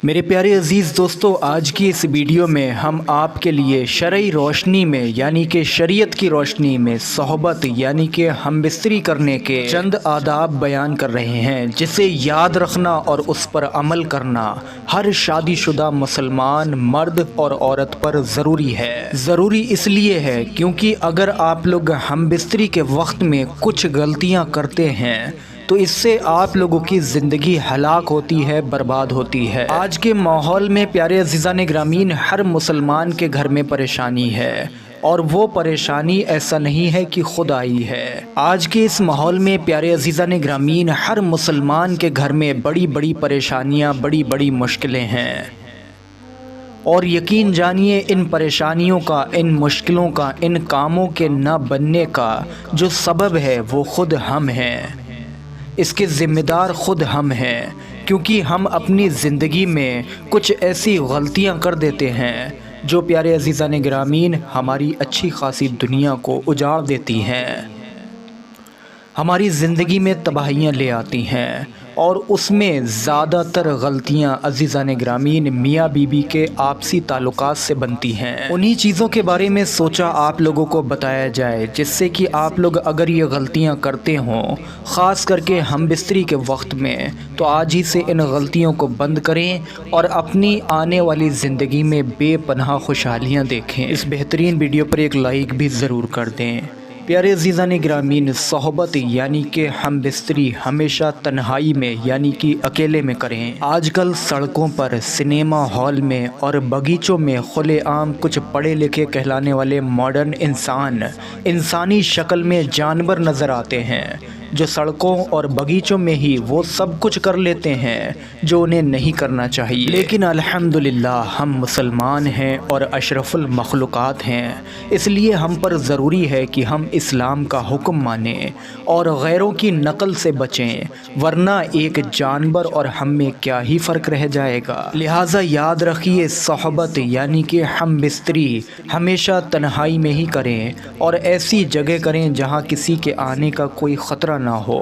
میرے پیارے عزیز دوستو، آج کی اس ویڈیو میں ہم آپ کے لیے شرعی روشنی میں یعنی کہ شریعت کی روشنی میں صحبت یعنی کہ ہم بستری کرنے کے چند آداب بیان کر رہے ہیں، جسے یاد رکھنا اور اس پر عمل کرنا ہر شادی شدہ مسلمان مرد اور عورت پر ضروری ہے۔ ضروری اس لیے ہے کیونکہ اگر آپ لوگ ہم بستری کے وقت میں کچھ غلطیاں کرتے ہیں تو اس سے آپ لوگوں کی زندگی ہلاک ہوتی ہے، برباد ہوتی ہے۔ آج کے ماحول میں پیارے عزیزان گرامین، ہر مسلمان کے گھر میں پریشانی ہے، اور وہ پریشانی ایسا نہیں ہے کہ خود آئی ہے۔ آج کے اس ماحول میں پیارے عزیزان گرامین، ہر مسلمان کے گھر میں بڑی بڑی پریشانیاں، بڑی بڑی مشکلیں ہیں، اور یقین جانیے ان پریشانیوں کا، ان مشکلوں کا، ان کاموں کے نہ بننے کا جو سبب ہے وہ خود ہم ہیں۔ اس کے ذمہ دار خود ہم ہیں، کیونکہ ہم اپنی زندگی میں کچھ ایسی غلطیاں کر دیتے ہیں جو پیارے عزیزان گرامین ہماری اچھی خاصی دنیا کو اجاڑ دیتی ہیں، ہماری زندگی میں تباہیاں لے آتی ہیں، اور اس میں زیادہ تر غلطیاں عزیزان گرامین میاں بیوی کے آپسی تعلقات سے بنتی ہیں۔ انہی چیزوں کے بارے میں سوچا آپ لوگوں کو بتایا جائے، جس سے کہ آپ لوگ اگر یہ غلطیاں کرتے ہوں، خاص کر کے ہم بستری کے وقت میں، تو آج ہی سے ان غلطیوں کو بند کریں اور اپنی آنے والی زندگی میں بے پناہ خوشحالیاں دیکھیں۔ اس بہترین ویڈیو پر ایک لائک بھی ضرور کر دیں۔ پیارے عزیزان گرامین، صحبت یعنی کہ ہم بستری ہمیشہ تنہائی میں یعنی کہ اکیلے میں کریں۔ آج کل سڑکوں پر، سنیما ہال میں اور باغیچوں میں کھلے عام کچھ پڑھے لکھے کہلانے والے ماڈرن انسان انسانی شکل میں جانور نظر آتے ہیں، جو سڑکوں اور باغیچوں میں ہی وہ سب کچھ کر لیتے ہیں جو انہیں نہیں کرنا چاہیے۔ لیکن الحمدللہ ہم مسلمان ہیں اور اشرف المخلوقات ہیں، اس لیے ہم پر ضروری ہے کہ ہم اسلام کا حکم مانیں اور غیروں کی نقل سے بچیں، ورنہ ایک جانور اور ہم میں کیا ہی فرق رہ جائے گا۔ لہٰذا یاد رکھیے، صحبت یعنی کہ ہم بستری ہمیشہ تنہائی میں ہی کریں، اور ایسی جگہ کریں جہاں کسی کے آنے کا کوئی خطرہ نہ ہو،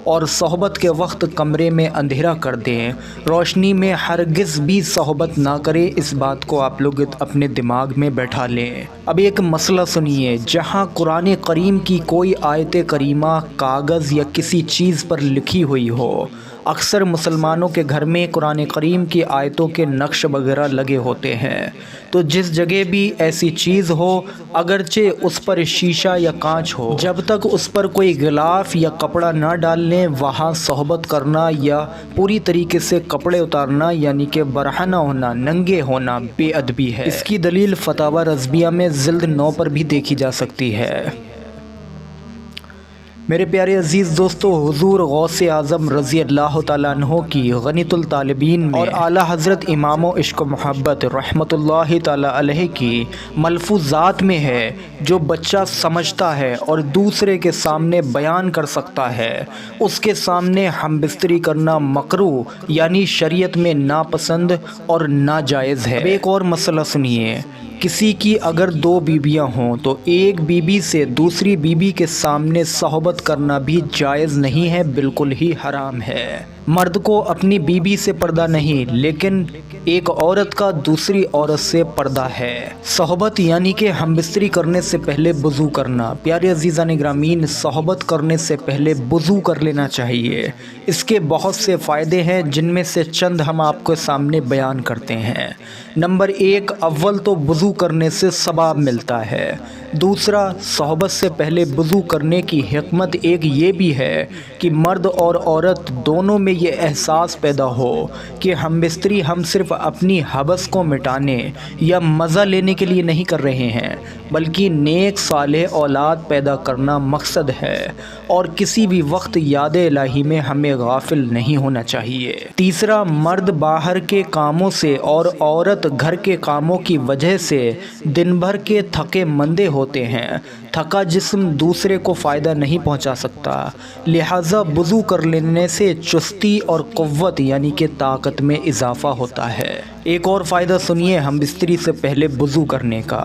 اور صحبت کے وقت کمرے میں اندھیرا کر دیں، روشنی میں ہرگز بھی صحبت نہ کریں۔ اس بات کو آپ لوگ اپنے دماغ میں بیٹھا لیں۔ اب ایک مسئلہ سنیے، جہاں قرآن کریم کی کوئی آیت کریمہ کاغذ یا کسی چیز پر لکھی ہوئی ہو، اکثر مسلمانوں کے گھر میں قرآن کریم کی آیتوں کے نقش وغیرہ لگے ہوتے ہیں، تو جس جگہ بھی ایسی چیز ہو، اگرچہ اس پر شیشہ یا کانچ ہو، جب تک اس پر کوئی غلاف یا کپڑا نہ ڈال لیں، وہاں صحبت کرنا یا پوری طریقے سے کپڑے اتارنا یعنی کہ برہنہ ہونا، ننگے ہونا بے ادبی ہے۔ اس کی دلیل فتاوی رضویہ میں جلد 9 پر بھی دیکھی جا سکتی ہے۔ میرے پیارے عزیز دوستو، حضور غوث اعظم رضی اللہ تعالیٰ عنہ کی غنیۃ الطالبین میں اور اعلیٰ حضرت امام و عشق و محبت رحمۃ اللہ تعالیٰ علیہ کی ملفوظات میں ہے، جو بچہ سمجھتا ہے اور دوسرے کے سامنے بیان کر سکتا ہے، اس کے سامنے ہم بستری کرنا مکروہ یعنی شریعت میں ناپسند اور ناجائز ہے۔ ایک اور مسئلہ سنیے، کسی کی اگر 2 بیویاں ہوں تو ایک بیوی سے دوسری بیوی کے سامنے صحبت کرنا بھی جائز نہیں ہے، بالکل ہی حرام ہے۔ مرد کو اپنی بیوی سے پردہ نہیں، لیکن ایک عورت کا دوسری عورت سے پردہ ہے۔ صحبت یعنی کہ ہم بستری کرنے سے پہلے وضو کرنا۔ پیارے عزیزان گرامین، صحبت کرنے سے پہلے وضو کر لینا چاہیے۔ اس کے بہت سے فائدے ہیں، جن میں سے چند ہم آپ کے سامنے بیان کرتے ہیں۔ نمبر 1، اول تو وضو کرنے سے ثواب ملتا ہے۔ دوسرا، صحبت سے پہلے وضو کرنے کی حکمت ایک یہ بھی ہے کہ مرد اور عورت دونوں میں یہ احساس پیدا ہو کہ ہم بستری ہم صرف اپنی حوث کو مٹانے یا مزہ لینے کے لیے نہیں کر رہے ہیں، بلکہ نیک صالح اولاد پیدا کرنا مقصد ہے، اور کسی بھی وقت یاد الہی میں ہمیں غافل نہیں ہونا چاہیے۔ تیسرا، مرد باہر کے کاموں سے اور عورت گھر کے کاموں کی وجہ سے دن بھر کے تھکے مندے ہوتے ہیں۔ تھکا جسم دوسرے کو فائدہ نہیں پہنچا سکتا، لہٰذا وضو کر لینے سے چستی اور قوت یعنی کہ طاقت میں اضافہ ہوتا ہے۔ ایک اور فائدہ سنیے ہم بستری سے پہلے وضو کرنے کا۔